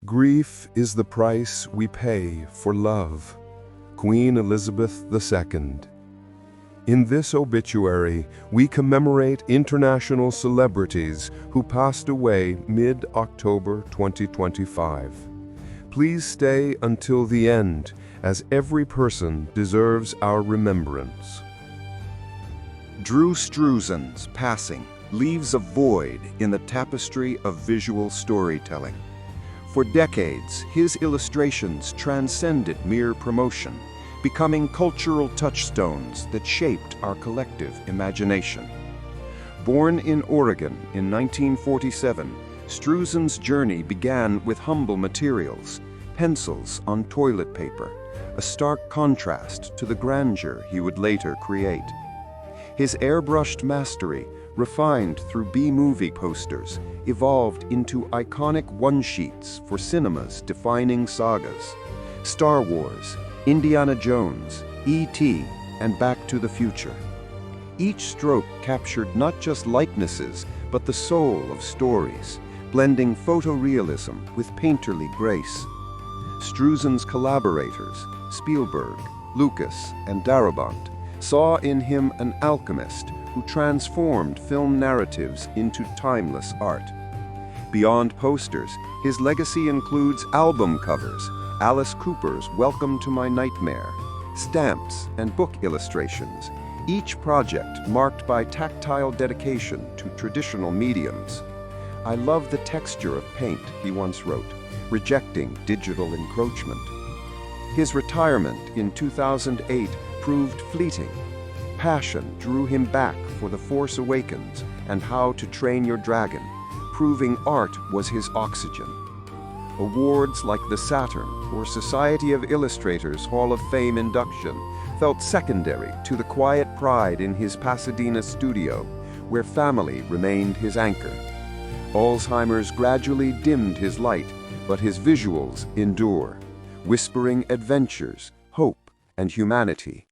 Grief is the price we pay for love. Queen Elizabeth II. In this obituary, we commemorate international celebrities who passed away mid-October 2025. Please stay until the end, as every person deserves our remembrance. Drew Struzan's passing leaves a void in the tapestry of visual storytelling. For decades, his illustrations transcended mere promotion, becoming cultural touchstones that shaped our collective imagination. Born in Oregon in 1947, Struzan's journey began with humble materials, pencils on toilet paper, a stark contrast to the grandeur he would later create. His airbrushed mastery, refined through B-movie posters, evolved into iconic one-sheets for cinema's defining sagas: Star Wars, Indiana Jones, E.T., and Back to the Future. Each stroke captured not just likenesses, but the soul of stories, blending photorealism with painterly grace. Struzan's collaborators, Spielberg, Lucas, and Darabont, saw in him an alchemist who transformed film narratives into timeless art. Beyond posters, his legacy includes album covers, Alice Cooper's Welcome to My Nightmare, stamps, and book illustrations, each project marked by tactile dedication to traditional mediums. "I love the texture of paint," he once wrote, rejecting digital encroachment. His retirement in 2008 proved fleeting. Passion drew him back for The Force Awakens and How to Train Your Dragon, proving art was his oxygen. Awards like the Saturn or Society of Illustrators Hall of Fame induction felt secondary to the quiet pride in his Pasadena studio, where family remained his anchor. Alzheimer's gradually dimmed his light, but his visuals endure, whispering adventures, hope, and humanity.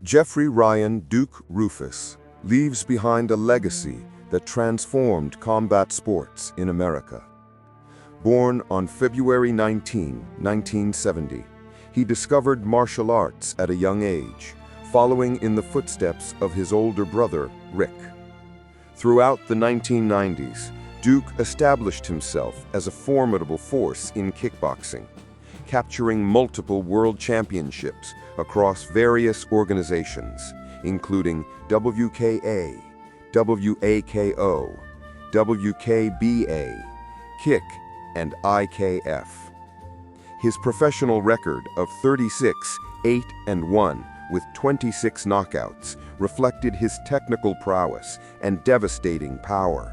Jeffrey Ryan Duke Roufus leaves behind a legacy that transformed combat sports in America. Born on February 19, 1970, he discovered martial arts at a young age, following in the footsteps of his older brother, Rick. Throughout the 1990s, Duke established himself as a formidable force in kickboxing, capturing multiple world championships across various organizations, including WKA, WAKO, WKBA, Kick, and IKF. His professional record of 36, 8, and 1 with 26 knockouts reflected his technical prowess and devastating power.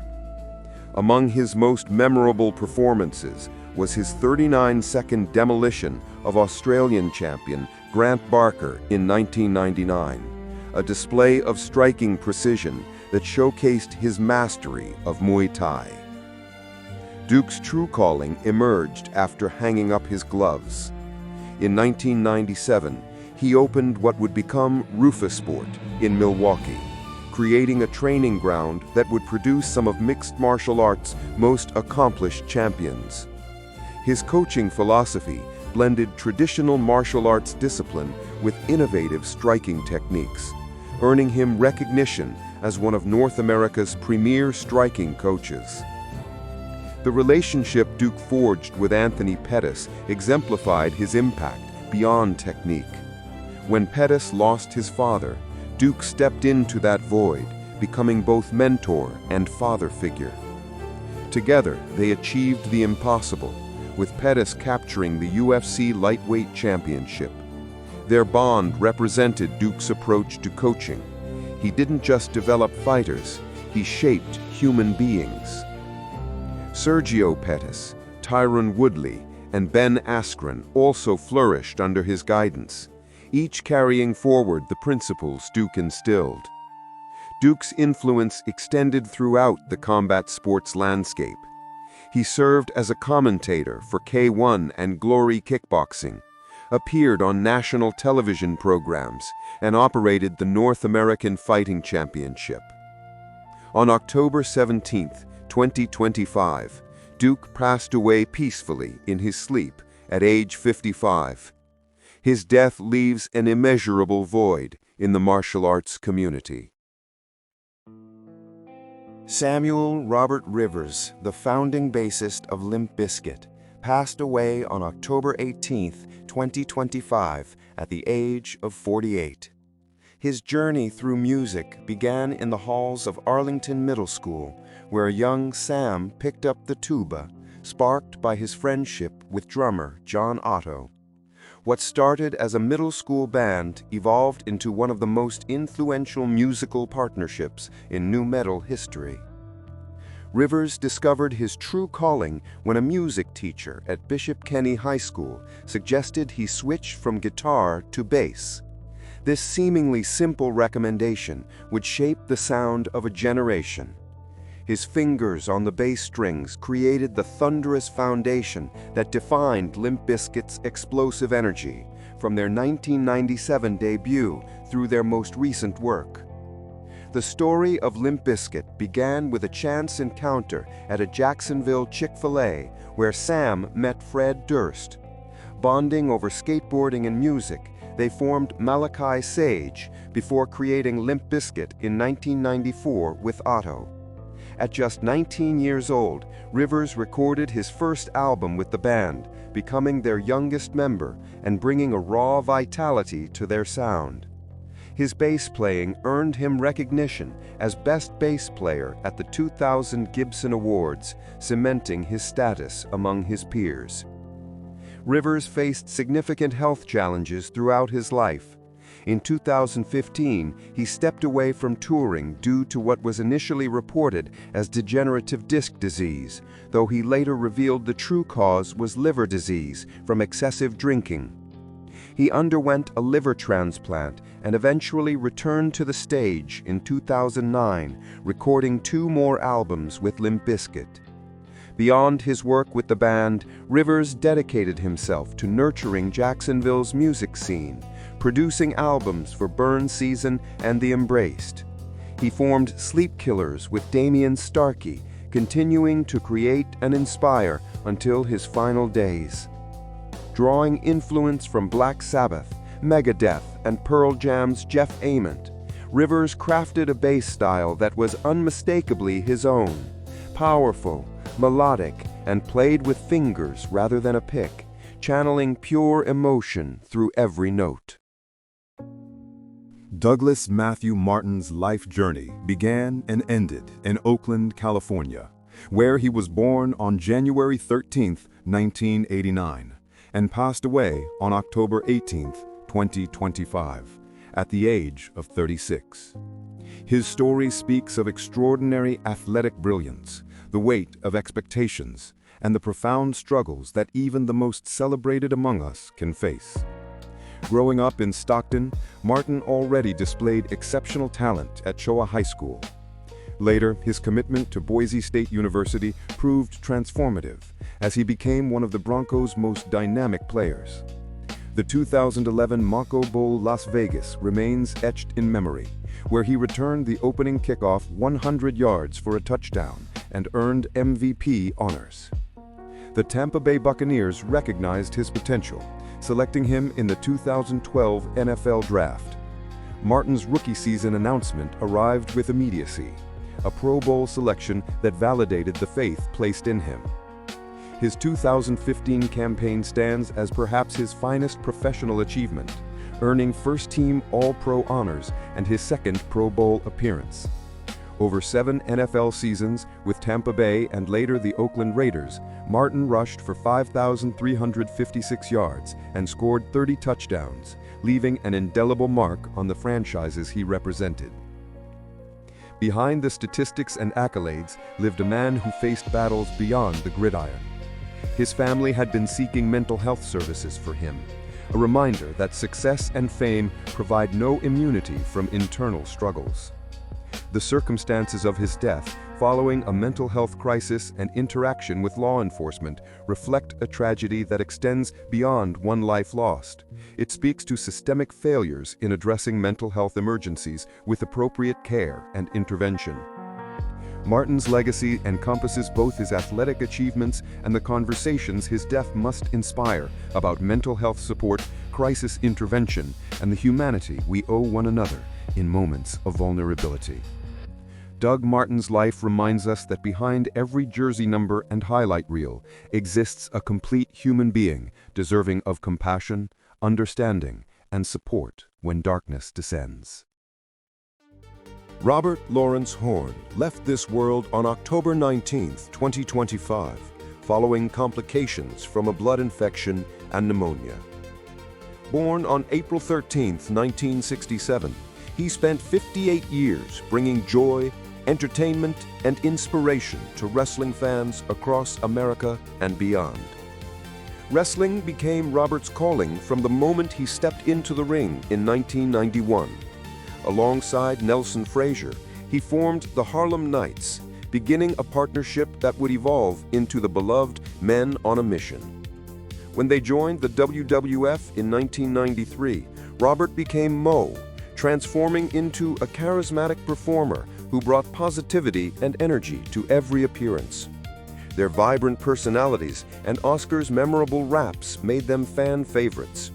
Among his most memorable performances was his 39-second demolition of Australian champion Grant Barker in 1999, a display of striking precision that showcased his mastery of Muay Thai. Duke's true calling emerged after hanging up his gloves. In 1997, he opened what would become Roufusport in Milwaukee, creating a training ground that would produce some of mixed martial arts' most accomplished champions. His coaching philosophy blended traditional martial arts discipline with innovative striking techniques, earning him recognition as one of North America's premier striking coaches. The relationship Duke forged with Anthony Pettis exemplified his impact beyond technique. When Pettis lost his father, Duke stepped into that void, becoming both mentor and father figure. Together, they achieved the impossible, with Pettis capturing the UFC lightweight championship. Their bond represented Duke's approach to coaching. He didn't just develop fighters, he shaped human beings. Sergio Pettis, Tyron Woodley, and Ben Askren also flourished under his guidance, each carrying forward the principles Duke instilled. Duke's influence extended throughout the combat sports landscape. He served as a commentator for K1 and Glory Kickboxing, appeared on national television programs, and operated the North American Fighting Championship. On October 17, 2025, Duke passed away peacefully in his sleep at age 55. His death leaves an immeasurable void in the martial arts community. Samuel Robert Rivers, the founding bassist of Limp Bizkit, passed away on October 18, 2025, at the age of 48. His journey through music began in the halls of Arlington Middle School, where young Sam picked up the tuba, sparked by his friendship with drummer John Otto. What started as a middle school band evolved into one of the most influential musical partnerships in nu metal history. Rivers discovered his true calling when a music teacher at Bishop Kenny High School suggested he switch from guitar to bass. This seemingly simple recommendation would shape the sound of a generation. His fingers on the bass strings created the thunderous foundation that defined Limp Bizkit's explosive energy, from their 1997 debut through their most recent work. The story of Limp Bizkit began with a chance encounter at a Jacksonville Chick-fil-A where Sam met Fred Durst. Bonding over skateboarding and music, they formed Malachi Sage before creating Limp Bizkit in 1994 with Otto. At just 19 years old, Rivers recorded his first album with the band, becoming their youngest member and bringing a raw vitality to their sound. His bass playing earned him recognition as Best Bass Player at the 2000 Gibson Awards, cementing his status among his peers. Rivers faced significant health challenges throughout his life. In 2015, he stepped away from touring due to what was initially reported as degenerative disc disease, though he later revealed the true cause was liver disease from excessive drinking. He underwent a liver transplant and eventually returned to the stage in 2009, recording 2 more albums with Limp Bizkit. Beyond his work with the band, Rivers dedicated himself to nurturing Jacksonville's music scene, producing albums for Burn Season and The Embraced. He formed Sleep Killers with Damian Starkey, continuing to create and inspire until his final days. Drawing influence from Black Sabbath, Megadeth, and Pearl Jam's Jeff Ament, Rivers crafted a bass style that was unmistakably his own, powerful, melodic, and played with fingers rather than a pick, channeling pure emotion through every note. Douglas Matthew Martin's life journey began and ended in Oakland, California, where he was born on January 13, 1989, and passed away on October 18, 2025, at the age of 36. His story speaks of extraordinary athletic brilliance, the weight of expectations, and the profound struggles that even the most celebrated among us can face. Growing up in Stockton, Martin already displayed exceptional talent at Showa High School. Later, his commitment to Boise State University proved transformative, as he became one of the Broncos' most dynamic players. The 2011 Mako Bowl Las Vegas remains etched in memory, where he returned the opening kickoff 100 yards for a touchdown and earned MVP honors. The Tampa Bay Buccaneers recognized his potential, selecting him in the 2012 NFL Draft. Martin's rookie season announcement arrived with immediacy, a Pro Bowl selection that validated the faith placed in him. His 2015 campaign stands as perhaps his finest professional achievement, earning first-team All-Pro honors and his second Pro Bowl appearance. Over 7 NFL seasons with Tampa Bay and later the Oakland Raiders, Martin rushed for 5,356 yards and scored 30 touchdowns, leaving an indelible mark on the franchises he represented. Behind the statistics and accolades lived a man who faced battles beyond the gridiron. His family had been seeking mental health services for him, a reminder that success and fame provide no immunity from internal struggles. The circumstances of his death, following a mental health crisis and interaction with law enforcement, reflect a tragedy that extends beyond one life lost. It speaks to systemic failures in addressing mental health emergencies with appropriate care and intervention. Martin's legacy encompasses both his athletic achievements and the conversations his death must inspire about mental health support, crisis intervention, and the humanity we owe one another in moments of vulnerability. Doug Martin's life reminds us that behind every jersey number and highlight reel exists a complete human being deserving of compassion, understanding, and support when darkness descends. Robert Lawrence Horne left this world on October 19, 2025, following complications from a blood infection and pneumonia. Born on April 13, 1967, he spent 58 years bringing joy, entertainment, and inspiration to wrestling fans across America and beyond. Wrestling became Robert's calling from the moment he stepped into the ring in 1991. Alongside Nelson Frazier, he formed the Harlem Knights, beginning a partnership that would evolve into the beloved Men on a Mission. When they joined the WWF in 1993, Robert became Mo, transforming into a charismatic performer who brought positivity and energy to every appearance. Their vibrant personalities and Oscar's memorable raps made them fan favorites.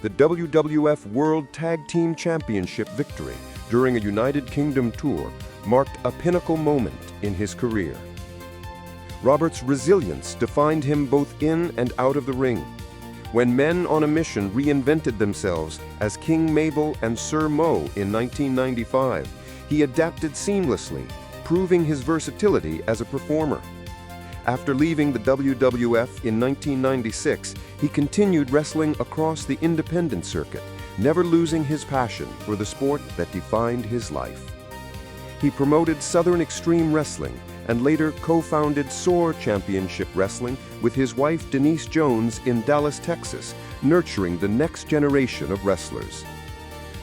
The WWF World Tag Team Championship victory during a United Kingdom tour marked a pinnacle moment in his career. Robert's resilience defined him both in and out of the ring. When Men on a Mission reinvented themselves as King Mabel and Sir Mo in 1995, he adapted seamlessly, proving his versatility as a performer. After leaving the WWF in 1996, he continued wrestling across the independent circuit, never losing his passion for the sport that defined his life. He promoted Southern Extreme Wrestling and later co-founded SOAR Championship Wrestling with his wife Denise Jones in Dallas, Texas, nurturing the next generation of wrestlers.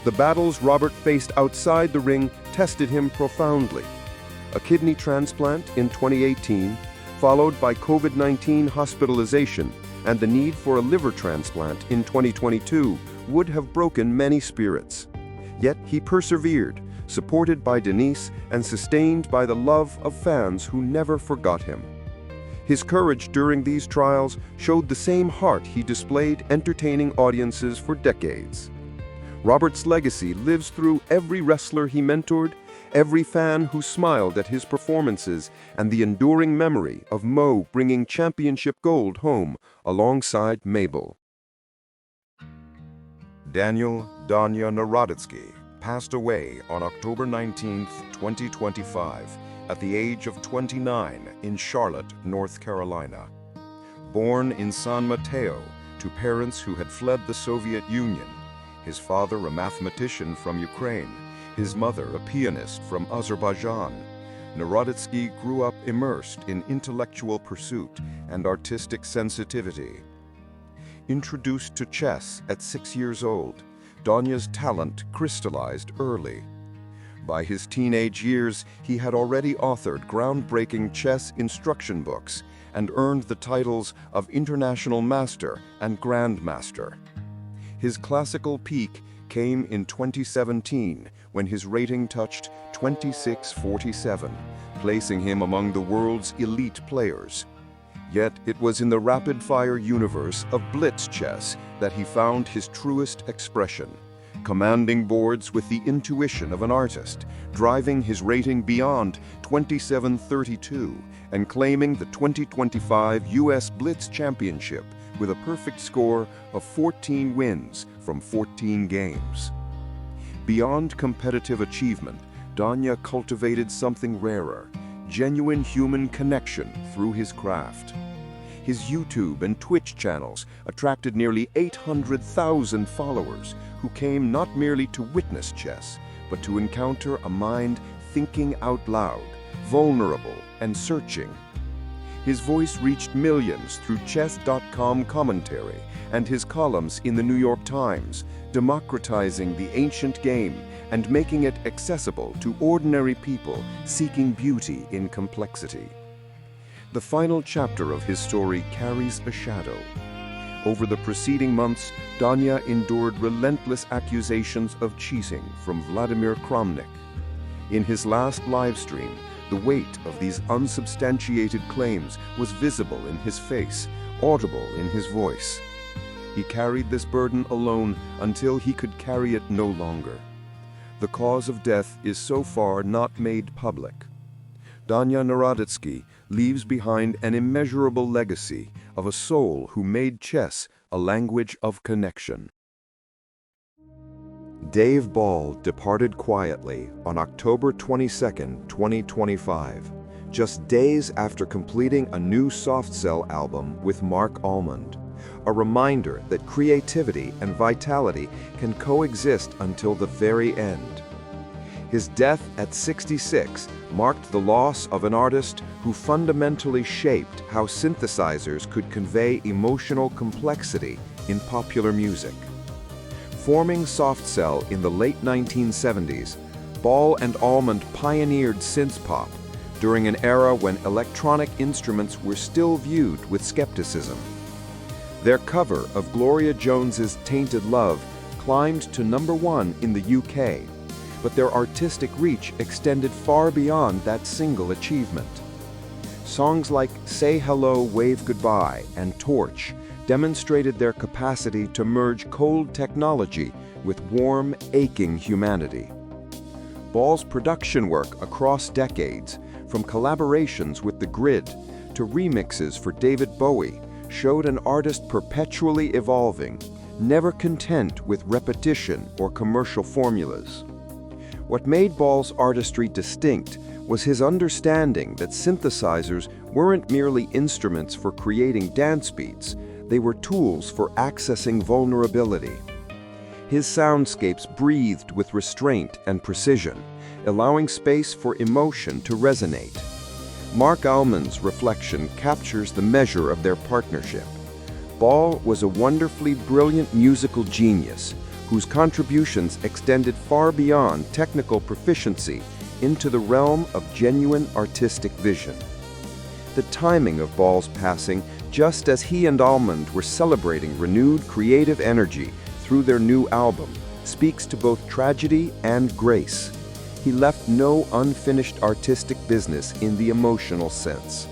The battles Robert faced outside the ring tested him profoundly. A kidney transplant in 2018, followed by COVID-19 hospitalization and the need for a liver transplant in 2022, would have broken many spirits. Yet he persevered, supported by Denise and sustained by the love of fans who never forgot him. His courage during these trials showed the same heart he displayed entertaining audiences for decades. Robert's legacy lives through every wrestler he mentored, every fan who smiled at his performances, and the enduring memory of Mo bringing championship gold home alongside Mabel. Daniel Danya Naroditsky passed away on October 19, 2025, at the age of 29 in Charlotte, North Carolina. Born in San Mateo to parents who had fled the Soviet Union, his father a mathematician from Ukraine, his mother a pianist from Azerbaijan, Naroditsky grew up immersed in intellectual pursuit and artistic sensitivity. Introduced to chess at 6 years old, Danya's talent crystallized early. By his teenage years, he had already authored groundbreaking chess instruction books and earned the titles of International Master and Grandmaster. His classical peak came in 2017 when his rating touched 2647, placing him among the world's elite players. Yet it was in the rapid-fire universe of blitz chess that he found his truest expression, commanding boards with the intuition of an artist, driving his rating beyond 2732 and claiming the 2025 U.S. Blitz Championship with a perfect score of 14 wins from 14 games. Beyond competitive achievement, Danya cultivated something rarer, genuine human connection through his craft. His YouTube and Twitch channels attracted nearly 800,000 followers who came not merely to witness chess, but to encounter a mind thinking out loud, vulnerable and searching. His voice reached millions through chess.com commentary and his columns in the New York Times, democratizing the ancient game and making it accessible to ordinary people seeking beauty in complexity. The final chapter of his story carries a shadow. Over the preceding months, Danya endured relentless accusations of cheating from Vladimir Kramnik. In his last live stream, The weight of these unsubstantiated claims was visible in his face, audible in his voice. He carried this burden alone until he could carry it no longer. The cause of death is so far not made public. Danya Naroditsky leaves behind an immeasurable legacy of a soul who made chess a language of connection. Dave Ball departed quietly on October 22, 2025, just days after completing a new Soft Cell album with Mark Almond, a reminder that creativity and vitality can coexist until the very end. His death at 66 marked the loss of an artist who fundamentally shaped how synthesizers could convey emotional complexity in popular music. Forming Soft Cell in the late 1970s, Ball and Almond pioneered synth-pop during an era when electronic instruments were still viewed with skepticism. Their cover of Gloria Jones's Tainted Love climbed to #1 in the UK, but their artistic reach extended far beyond that single achievement. Songs like Say Hello, Wave Goodbye and Torch demonstrated their capacity to merge cold technology with warm, aching humanity. Ball's production work across decades, from collaborations with The Grid to remixes for David Bowie, showed an artist perpetually evolving, never content with repetition or commercial formulas. What made Ball's artistry distinct was his understanding that synthesizers weren't merely instruments for creating dance beats, they were tools for accessing vulnerability. His soundscapes breathed with restraint and precision, allowing space for emotion to resonate. Mark Almond's reflection captures the measure of their partnership. Ball was a wonderfully brilliant musical genius whose contributions extended far beyond technical proficiency into the realm of genuine artistic vision. The timing of Ball's passing, just as he and Almond were celebrating renewed creative energy through their new album, speaks to both tragedy and grace. He left no unfinished artistic business in the emotional sense.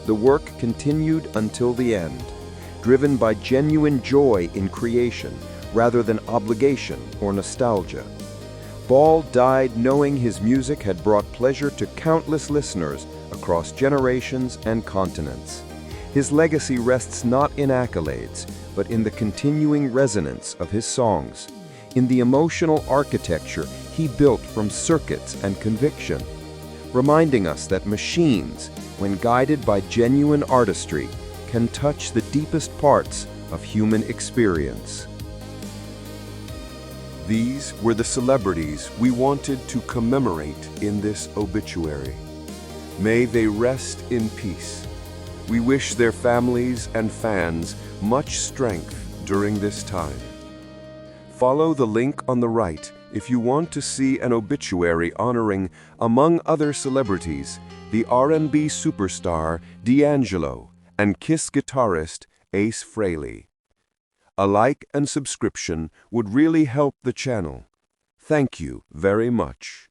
The work continued until the end, driven by genuine joy in creation rather than obligation or nostalgia. Ball died knowing his music had brought pleasure to countless listeners across generations and continents. His legacy rests not in accolades, but in the continuing resonance of his songs, in the emotional architecture he built from circuits and conviction, reminding us that machines, when guided by genuine artistry, can touch the deepest parts of human experience. These were the celebrities we wanted to commemorate in this obituary. May they rest in peace. We wish their families and fans much strength during this time. Follow the link on the right if you want to see an obituary honoring, among other celebrities, the R&B superstar D'Angelo and Kiss guitarist Ace Frehley. A like and subscription would really help the channel. Thank you very much.